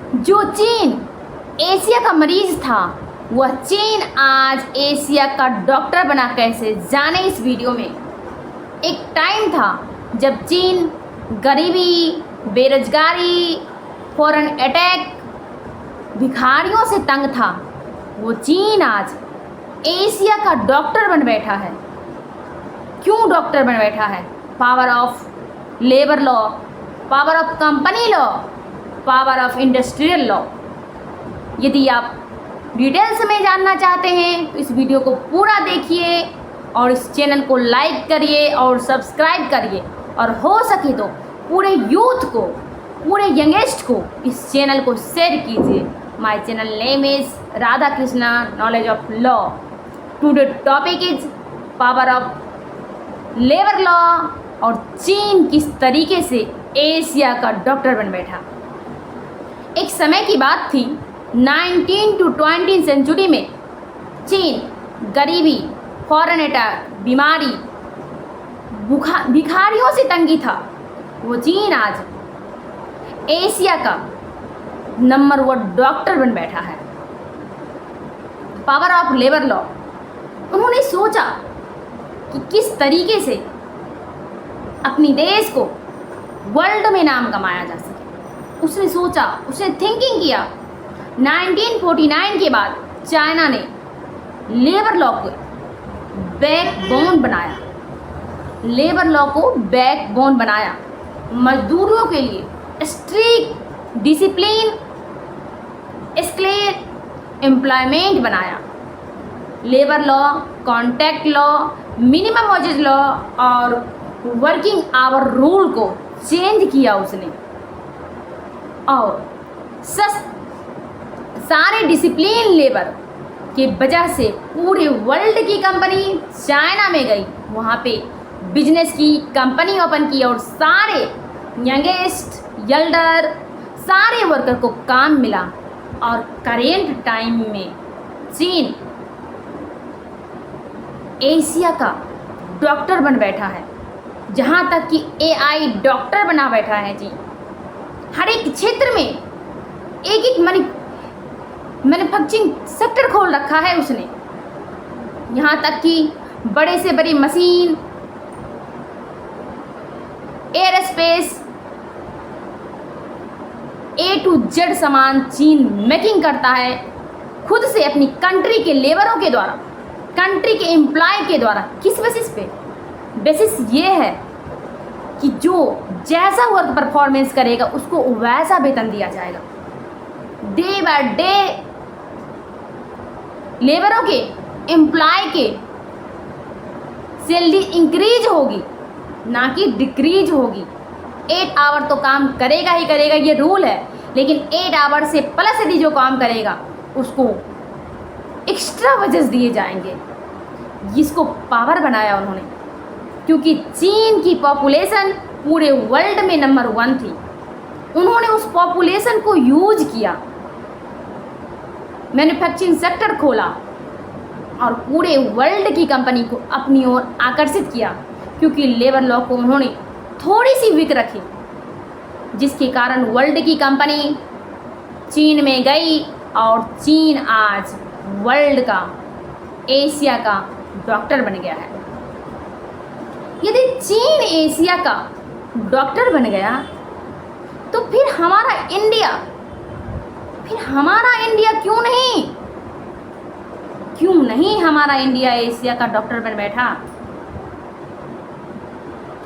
जो चीन एशिया का मरीज था, वह चीन आज एशिया का डॉक्टर बना कैसे, जाने इस वीडियो में। एक टाइम था जब चीन गरीबी, बेरोजगारी, फॉरेन अटैक, भिखारियों से तंग था। वो चीन आज एशिया का डॉक्टर बन बैठा है। क्यों डॉक्टर बन बैठा है? Power of labour law, power of company law, power of industrial law. यदि आप डिटेल्स में जानना चाहते हैं तो इस वीडियो को पूरा देखिए और इस चैनल को लाइक करिए और सब्सक्राइब करिए, और हो सके तो पूरे यूथ को, पूरे यंगेस्ट को इस चैनल को शेयर कीजिए। My channel name is Radha Krishna knowledge of law. Today topic is power of labour law और चीन किस तरीके से एशिया का डॉक्टर बन बैठा। एक समय की बात थी, 19 to 20 सेंचुरी में चीन गरीबी, फॉरेन अटैक, बीमारी, भिखारियों से तंगी था। वो चीन आज एशिया का नंबर 1 डॉक्टर बन बैठा है। पावर ऑफ लेबर लॉ, उन्होंने सोचा कि किस तरीके से अपनी देश को वर्ल्ड में नाम कमाया जा सके। उसने सोचा, उसने थिंकिंग किया। 1949 के बाद चाइना ने लेबर लॉ को बैकबोन बनाया, लेबर लॉ को बैकबोन बनाया। मजदूरों के लिए स्ट्रिक्ट डिसिप्लिन, स्किल एम्प्लॉयमेंट बनाया। Labour law, contract law, minimum wages law और वर्किंग आवर रूल को चेंज किया उसने। और सारे डिसिप्लिन लेबर के वजह से पूरे वर्ल्ड की कंपनी चाइना में गई, वहाँ पे बिजनेस की कंपनी ओपन की और सारे यंगेस्ट, एल्डर, सारे वर्कर को काम मिला। और करेंट टाइम में चीन एशिया का डॉक्टर बन बैठा है। जहाँ तक कि AI डॉक्टर बना बैठा है जी। हर एक क्षेत्र में एक एक मैन्युफैक्चरिंग सेक्टर खोल रखा है उसने। यहाँ तक कि बड़े से बड़ी machine, air space, A to Z सामान चीन मेकिंग करता है खुद से, अपनी कंट्री के लेबरों के द्वारा, कंट्री के एम्प्लॉय के द्वारा। किस बेसिस पे? बेसिस ये है कि जो जैसा वर्क परफॉर्मेंस करेगा उसको वैसा वेतन दिया जाएगा। डे बाय डे लेबरों के, एम्प्लॉय के सैलरी इंक्रीज होगी, ना कि डिक्रीज होगी। 8 आवर तो काम करेगा ही करेगा, ये रूल है। लेकिन 8 आवर से प्लस यदि जो काम करेगा उसको एक्स्ट्रा वजेस दिए जाएंगे। जिसको पावर बनाया उन्होंने, क्योंकि चीन की पॉपुलेशन पूरे वर्ल्ड में नंबर 1 थी। उन्होंने उस पॉपुलेशन को यूज किया, मैन्युफैक्चरिंग सेक्टर खोला और पूरे वर्ल्ड की कंपनी को अपनी ओर आकर्षित किया। क्योंकि लेबर लॉ को उन्होंने थोड़ी सी वीक रखी, जिसके कारण वर्ल्ड की कंपनी चीन में गई और चीन आज वर्ल्ड का, एशिया का डॉक्टर बन गया है। यदि चीन एशिया का डॉक्टर बन गया तो फिर हमारा इंडिया क्यों नहीं हमारा इंडिया एशिया का डॉक्टर बन बैठा?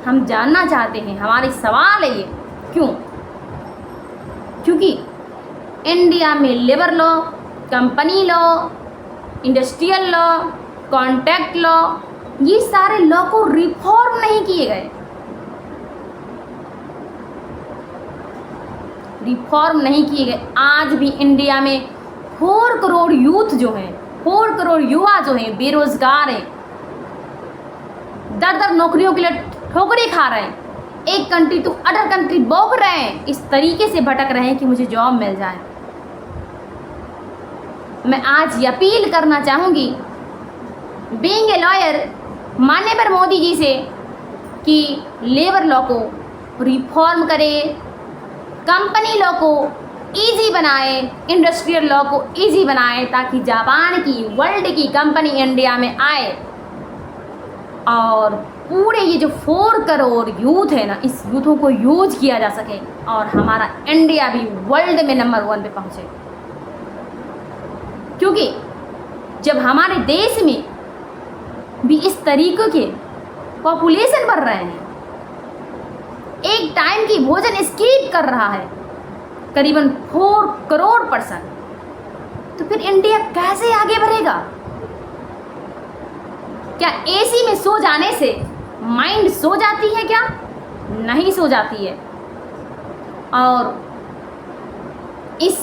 हम जानना चाहते हैं, हमारी सवाल है ये, क्यों? क्योंकि इंडिया में labour law, company law, industrial law, contract law, ये सारे लॉ को रिफॉर्म नहीं किए गए। रिफॉर्म नहीं किए गए। आज भी इंडिया में 4 करोड़ यूथ जो हैं, 4 करोड़ युवा जो हैं बेरोजगार हैं, दर दर नौकरियों के लिए ठोकरें खा रहे हैं। एक कंट्री तो अदर कंट्री भोग रहे हैं, इस तरीके से भटक रहे हैं कि मुझे जॉब मिल जाए। मैं आज ये अपील करना चाहूँगी, बीइंग ए लॉयर, माननीय मोदी जी से कि लेबर लॉ को रिफॉर्म करे, कंपनी लॉ को ईजी बनाए, इंडस्ट्रियल लॉ को ईजी बनाए, ताकि जापान की, वर्ल्ड की कंपनी इंडिया में आए और पूरे ये जो 4 करोड़ यूथ है ना, इस यूथों को यूज किया जा सके और हमारा इंडिया भी वर्ल्ड में नंबर 1 पे पहुँचे। क्योंकि जब हमारे देश में भी इस तरीके के पॉपुलेशन बढ़ रहे हैं, एक टाइम की भोजन स्किप कर रहा है करीबन 4 करोड़ पर्सन, तो फिर इंडिया कैसे आगे बढ़ेगा? क्या एसी में सो जाने से माइंड सो जाती है क्या? नहीं सो जाती है। और इस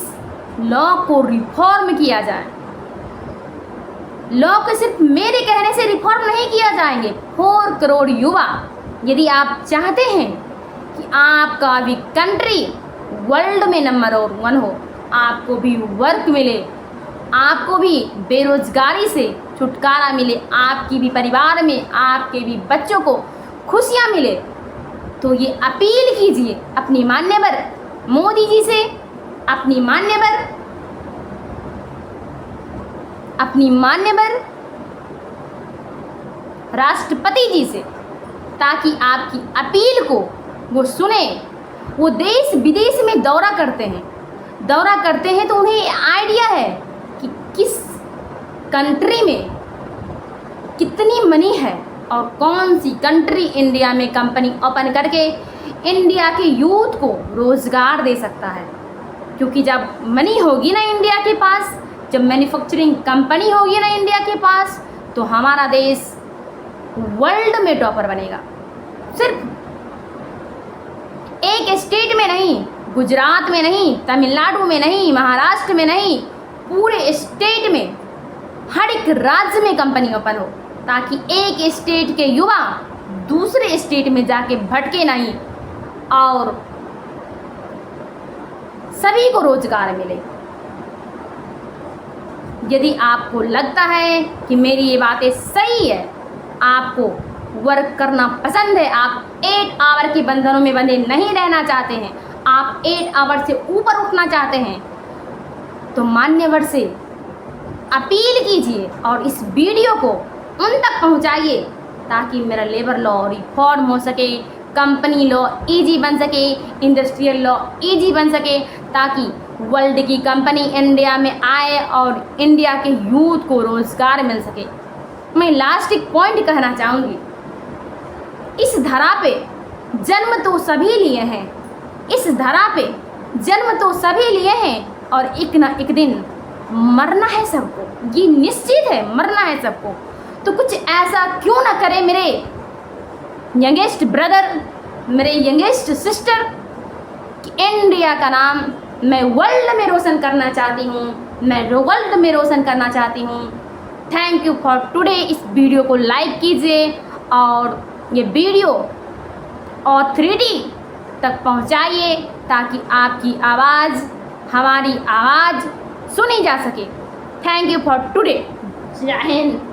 लॉ को रिफॉर्म किया जाए। लॉ को सिर्फ मेरे कहने से रिफॉर्म नहीं किया जाएंगे। 4 करोड़ युवा, यदि आप चाहते हैं कि आपका भी कंट्री वर्ल्ड में नंबर 1 हो, आपको भी वर्क मिले, आपको भी बेरोजगारी से छुटकारा मिले, आपकी भी परिवार में आपके भी बच्चों को खुशियाँ मिले, तो ये अपील कीजिए अपनी माननीय मोदी जी से, अपनी माननीय राष्ट्रपति जी से, ताकि आपकी अपील को वो सुने। वो देश विदेश में दौरा करते हैं तो उन्हें आइडिया है कि किस कंट्री में कितनी मनी है और कौन सी कंट्री इंडिया में कंपनी ओपन करके इंडिया के यूथ को रोज़गार दे सकता है। क्योंकि जब मनी होगी ना इंडिया के पास, जब मैन्युफैक्चरिंग कंपनी होगी ना इंडिया के पास, तो हमारा देश वर्ल्ड में टॉपर बनेगा। सिर्फ एक स्टेट में नहीं, गुजरात में नहीं, तमिलनाडु में नहीं, महाराष्ट्र में नहीं, पूरे स्टेट में, हर एक राज्य में कंपनी ओपन हो, ताकि एक स्टेट के युवा दूसरे स्टेट में जाके भटके नहीं और सभी को रोजगार मिले। यदि आपको लगता है कि मेरी ये बातें सही है, आपको वर्क करना पसंद है, आप 8 आवर के बंधनों में बंधे नहीं रहना चाहते हैं, आप 8 आवर से ऊपर उठना चाहते हैं, तो मान्यवर से अपील कीजिए और इस वीडियो को उन तक पहुंचाइए, ताकि मेरा लेबर लॉ रिफॉर्म हो सके, कंपनी लॉ ईजी बन सके, इंडस्ट्रियल लॉ ईजी बन सके, ताकि वर्ल्ड की कंपनी इंडिया में आए और इंडिया के यूथ को रोज़गार मिल सके। मैं लास्ट एक पॉइंट कहना चाहूँगी, इस धरा पे जन्म तो सभी लिए हैं, इस धरा पे जन्म तो सभी लिए हैं और एक ना एक दिन मरना है सबको, ये निश्चित है, मरना है सबको। तो कुछ ऐसा क्यों ना करे मेरे यंगेस्ट ब्रदर, मेरे यंगेस्ट सिस्टर, कि इंडिया का नाम मैं वर्ल्ड में रोशन करना चाहती हूँ, मैं वर्ल्ड में रोशन करना चाहती हूँ। Thank you for today. इस वीडियो को लाइक कीजिए और ये वीडियो ऑथोरिटी तक पहुँचाइए, ताकि आपकी आवाज़, हमारी आवाज़ सुनी जा सके। Thank you for today. जय हिंद।